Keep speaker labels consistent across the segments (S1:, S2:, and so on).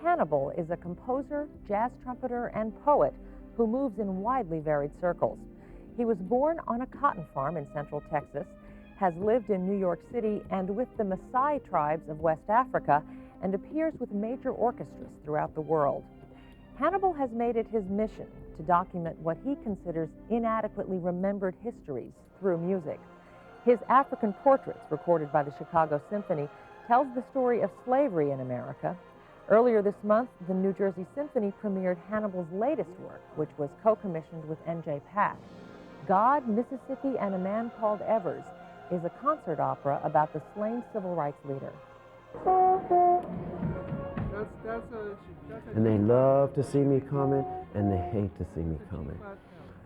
S1: Hannibal is a composer, jazz trumpeter, and poet who moves in widely varied circles. He was born on a cotton farm in central Texas, has lived in New York City and with the Maasai tribes of West Africa, and appears with major orchestras throughout the world. Hannibal has made it his mission to document what he considers inadequately remembered histories through music. His African Portraits, recorded by the Chicago Symphony, tells the story of slavery in America. Earlier this month, the New Jersey Symphony premiered Hannibal's latest work, which was co-commissioned with N.J. Pack. God, Mississippi, and a Man Called Evers is a concert opera about the slain civil rights leader.
S2: And they love to see me coming, and they hate to see me coming.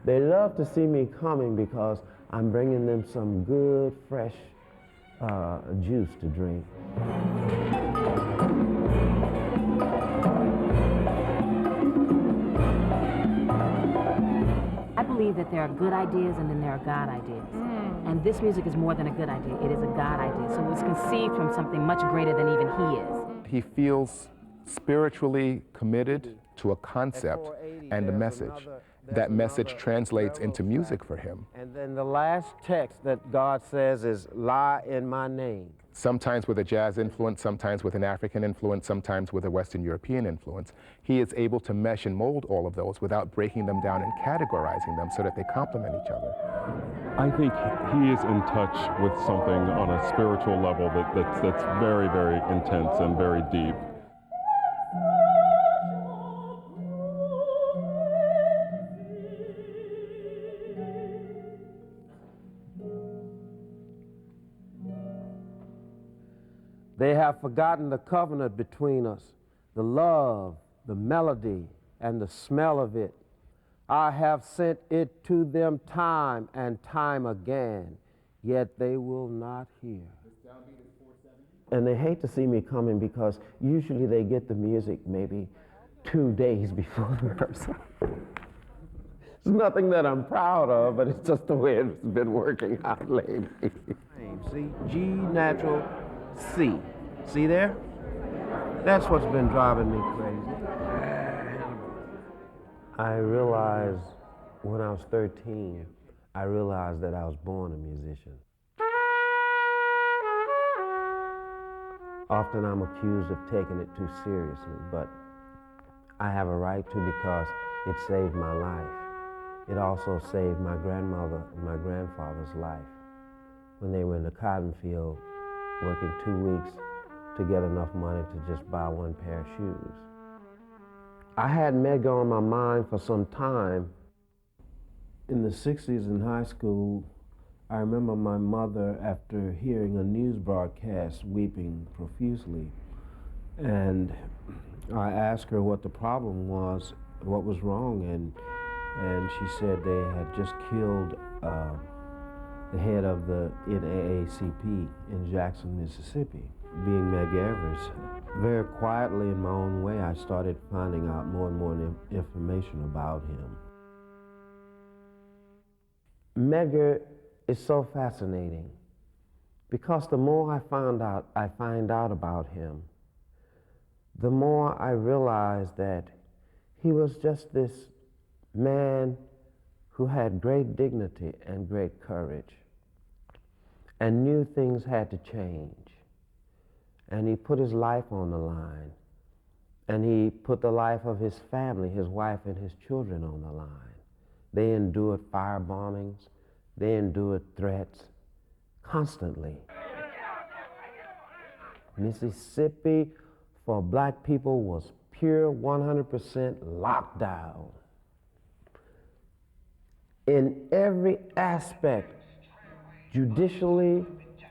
S2: They love to see me coming because I'm bringing them some good, fresh juice to drink.
S3: I believe that there are good ideas and then there are God ideas. And this music is more than a good idea, it is a God idea. So it's conceived from something much greater than even he is.
S4: He feels spiritually committed to a concept and a message. That message translates into music for him.
S2: And then the last text that God says is, lie in my name.
S4: Sometimes with a jazz influence, sometimes with an African influence, sometimes with a Western European influence. He is able to mesh and mold all of those without breaking them down and categorizing them so that they complement each other.
S5: I think he is in touch with something on a spiritual level that's very, very intense and very deep.
S2: They have forgotten the covenant between us, the love, the melody, and the smell of it. I have sent it to them time and time again, yet they will not hear. And they hate to see me coming because usually they get the music maybe 2 days before rehearsal. It's nothing that I'm proud of, but it's just the way it's been working out lately. See, G natural, C. See there? That's what's been driving me crazy. I realized when I was 13, I realized that I was born a musician. Often I'm accused of taking it too seriously, but I have a right to because it saved my life. It also saved my grandmother and my grandfather's life when they were in the cotton field working 2 weeks to get enough money to just buy one pair of shoes. I had Medgar on my mind for some time. In the 60s in high school, I remember my mother, after hearing a news broadcast, weeping profusely. And I asked her what the problem was, what was wrong, and she said they had just killed the head of the NAACP in Jackson, Mississippi. Being Medgar Evers, very quietly in my own way, I started finding out more and more information about him. Medgar is so fascinating because the more I find out about him, the more I realize that he was just this man who had great dignity and great courage and knew things had to change. And he put his life on the line. And he put the life of his family, his wife and his children on the line. They endured fire bombings. They endured threats constantly. Mississippi for black people was pure 100% lockdown. In every aspect, judicially,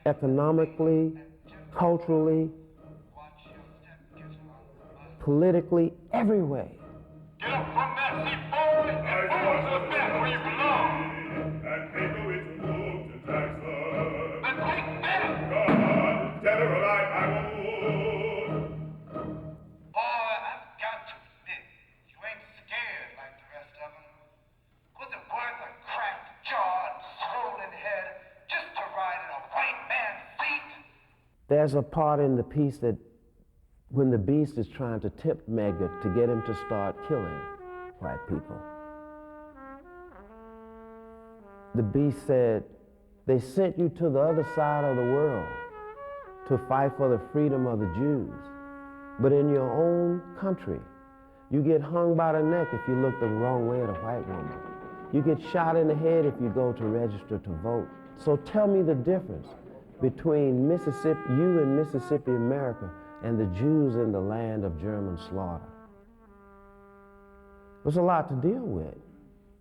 S2: economically, culturally, politically, every way.
S6: Get up from that seat, boy, and move to the bed where you belong.
S7: And people which moved to Texas.
S6: But take that.
S7: God, dead or alive, I will move.
S6: Boy, I've got to admit, you ain't scared like the rest of them. Was it worth a cracked jaw and swollen head just to ride in a white man's seat?
S2: There's a part in the piece that when the beast is trying to tempt Medgar to get him to start killing white people. The beast said, they sent you to the other side of the world to fight for the freedom of the Jews. But in your own country, you get hung by the neck if you look the wrong way at a white woman. You get shot in the head if you go to register to vote. So tell me the difference between Mississippi, you in Mississippi, America, and the Jews in the land of German slaughter. It was a lot to deal with,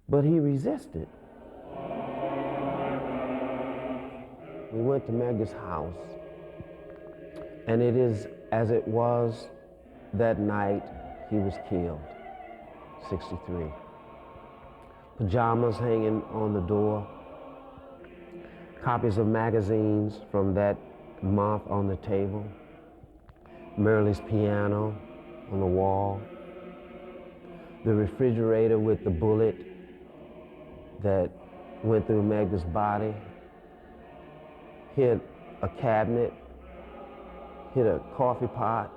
S2: but he resisted. We went to Medgar's house, and it is as it was that night he was killed, 63. Pajamas hanging on the door, copies of magazines from that month on the table, Merle's piano on the wall, the refrigerator with the bullet that went through Medgar's body, hit a cabinet, hit a coffee pot,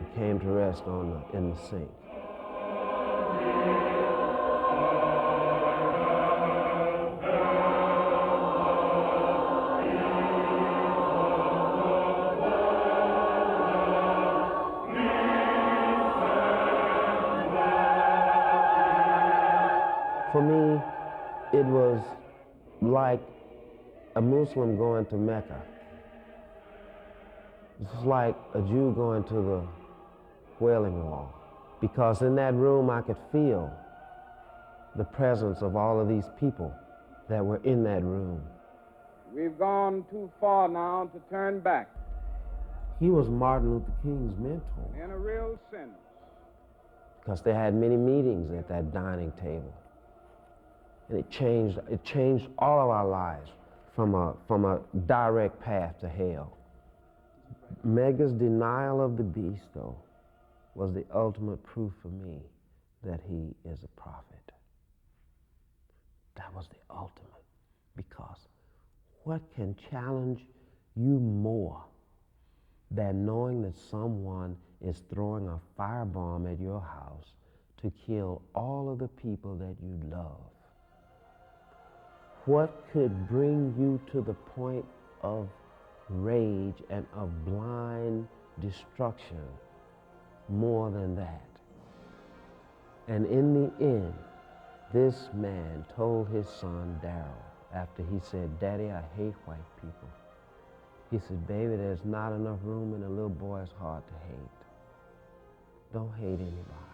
S2: and came to rest in the sink. For me, it was like a Muslim going to Mecca. It's like a Jew going to the Wailing Wall. Because in that room I could feel the presence of all of these people that were in that room.
S8: We've gone too far now to turn back.
S2: He was Martin Luther King's mentor.
S8: In a real sense.
S2: Because they had many meetings at that dining table. And it changed all of our lives from a direct path to hell. Medgar's denial of the beast, though, was the ultimate proof for me that he is a prophet. That was the ultimate. Because what can challenge you more than knowing that someone is throwing a firebomb at your house to kill all of the people that you love? What could bring you to the point of rage and of blind destruction more than that? And in the end, this man told his son, Darrell, after he said, "Daddy, I hate white people." He said, "Baby, there's not enough room in a little boy's heart to hate. Don't hate anybody.